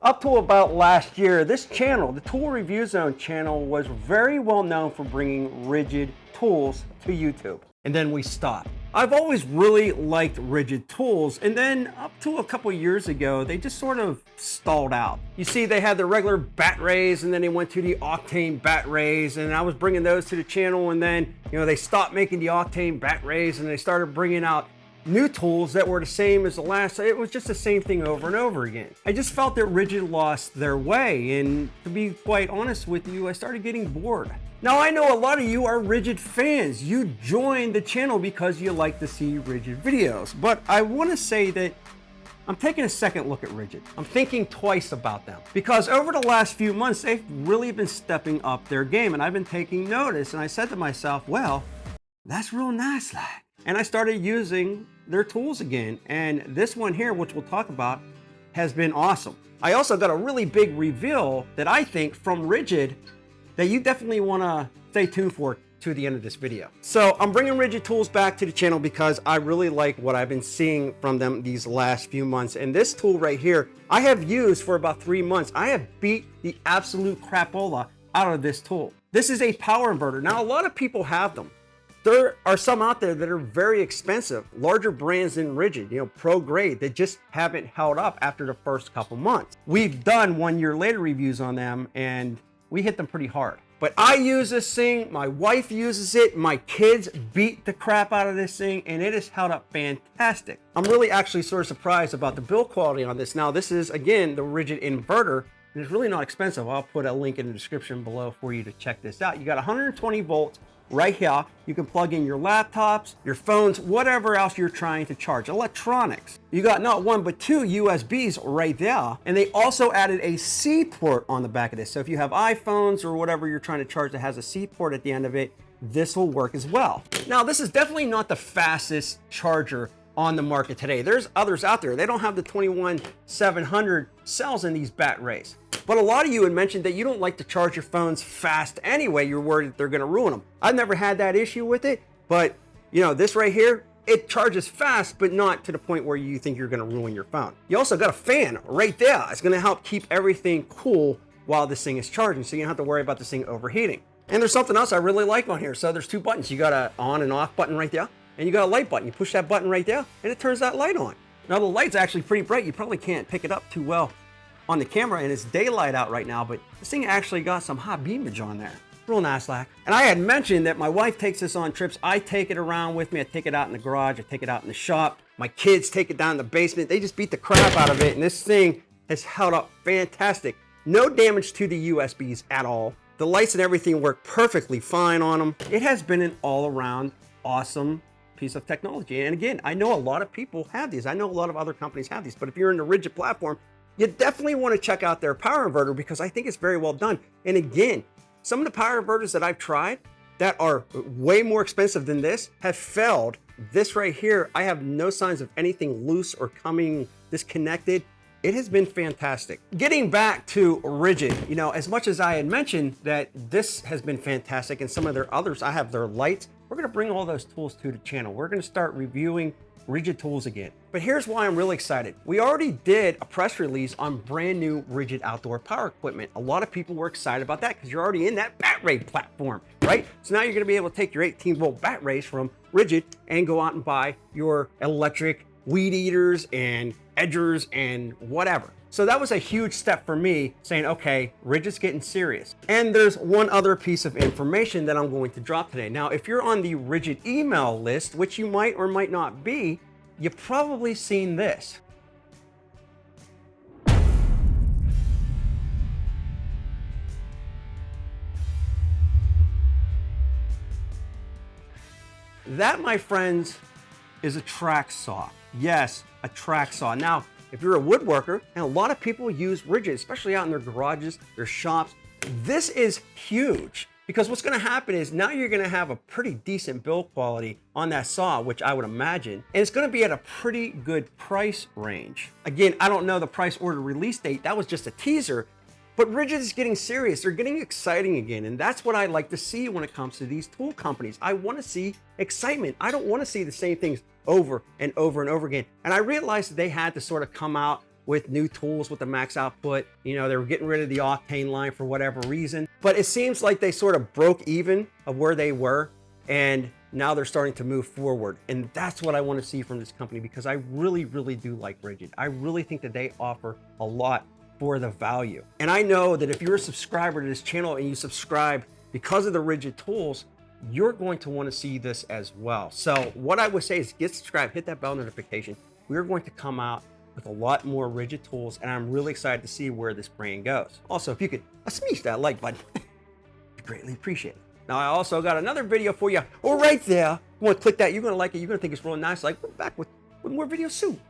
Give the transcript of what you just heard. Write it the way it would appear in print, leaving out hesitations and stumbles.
Up to about last year, this channel, the Tool Review Zone channel, was very well known for bringing Ridgid tools to YouTube. And then we stopped. I've always really liked Ridgid tools, and then up to a couple years ago, they just sort of stalled out. You see, they had the regular bat rays, and then they went to the Octane bat rays, and I was bringing those to the channel, and then, they stopped making the Octane bat rays, and they started bringing out new tools that were the same as the last. It was just the same thing over and over again. I just felt that Ridgid lost their way, and to be quite honest with you, I started getting bored. Now, I know a lot of you are Ridgid fans. You joined the channel because you like to see Ridgid videos, but I want to say that I'm taking a second look at Ridgid. I'm thinking twice about them because over the last few months, they've really been stepping up their game, and I've been taking notice, and I said to myself, well, that's real nice, like. And I started using their tools again, and this one here, which we'll talk about, has been awesome. I also got a really big reveal that I think from Ridgid that you definitely want to stay tuned for to the end of this video. So I'm bringing Ridgid tools back to the channel because I really like what I've been seeing from them these last few months. And this tool right here, I have used for about 3 months. I have beat the absolute crapola out of this tool. This is a power inverter. Now, a lot of people have them. There are some out there that are very expensive, larger brands than Ridgid, pro grade, that just haven't held up after the first couple months. We've done 1 year later reviews on them, and we hit them pretty hard. But I use this thing, my wife uses it, my kids beat the crap out of this thing, and it has held up fantastic. I'm really actually sort of surprised about the build quality on this. Now, this is, again, the Ridgid inverter, and it's really not expensive. I'll put a link in the description below for you to check this out. You got 120 volts right here. You can plug in your laptops, your phones, whatever else you're trying to charge, electronics. You got not one, but 2 USBs right there. And they also added a C port on the back of this. So if you have iPhones or whatever you're trying to charge that has a C port at the end of it, this will work as well. Now, this is definitely not the fastest charger on the market today. There's others out there. They don't have the 21700 cells in these bat rays. But a lot of you had mentioned that you don't like to charge your phones fast anyway. You're worried that they're gonna ruin them. I've never had that issue with it, but this right here, it charges fast, but not to the point where you think you're gonna ruin your phone. You also got a fan right there. It's gonna help keep everything cool while this thing is charging, so you don't have to worry about this thing overheating. And there's something else I really like on here. So there's 2 buttons. You got an on and off button right there, and you got a light button. You push that button right there, and it turns that light on. Now, the light's actually pretty bright. You probably can't pick it up too well on the camera, and it's daylight out right now, but this thing actually got some hot beamage on there. Real nice, like. And I had mentioned that my wife takes this on trips. I take it around with me. I take it out in the garage. I take it out in the shop. My kids take it down in the basement. They just beat the crap out of it, and this thing has held up fantastic. No damage to the USBs at all. The lights and everything work perfectly fine on them. It has been an all-around awesome piece of technology. And again, I know a lot of people have these. I know a lot of other companies have these, but if you're in the Ridgid platform, you definitely want to check out their power inverter because I think it's very well done. And again, some of the power inverters that I've tried that are way more expensive than this have failed. This right here, I have no signs of anything loose or coming disconnected. It has been fantastic. Getting back to Ridgid, as much as I had mentioned that this has been fantastic and some of their others, I have their lights. We're gonna bring all those tools to the channel. We're gonna start reviewing Ridgid tools again. But here's why I'm really excited. We already did a press release on brand new Ridgid outdoor power equipment. A lot of people were excited about that because you're already in that bat ray platform, right? So now you're gonna be able to take your 18-volt bat rays from Ridgid and go out and buy your electric weed eaters and edgers and whatever. So that was a huge step for me saying, okay, Ridgid's getting serious. And there's one other piece of information that I'm going to drop today. Now, if you're on the Ridgid email list, which you might or might not be, you've probably seen this. That, my friends, is a track saw. Yes, a track saw. Now, if you're a woodworker, and a lot of people use Ridgid, especially out in their garages, their shops, this is huge because what's gonna happen is now you're gonna have a pretty decent build quality on that saw, which I would imagine, and it's gonna be at a pretty good price range. Again, I don't know the price or the release date. That was just a teaser, but Ridgid is getting serious. They're getting exciting again, and that's what I like to see when it comes to these tool companies. I wanna see excitement. I don't wanna see the same things over and over and over again. And I realized that they had to sort of come out with new tools with the max output. You know, they were getting rid of the Octane line for whatever reason, but it seems like they sort of broke even of where they were, and now they're starting to move forward. And that's what I want to see from this company, because I really, really do like Ridgid. I really think that they offer a lot for the value. And I know that if you're a subscriber to this channel and you subscribe because of the Ridgid tools, you're going to want to see this as well. So what I would say is get subscribed, hit that bell notification. We're going to come out with a lot more Ridgid tools, and I'm really excited to see where this brand goes. Also, if you could smash that like button, I'd greatly appreciate it. Now, I also got another video for you right there. You want to click that, you're going to like it, you're going to think it's really nice. Like, we're back with more videos soon.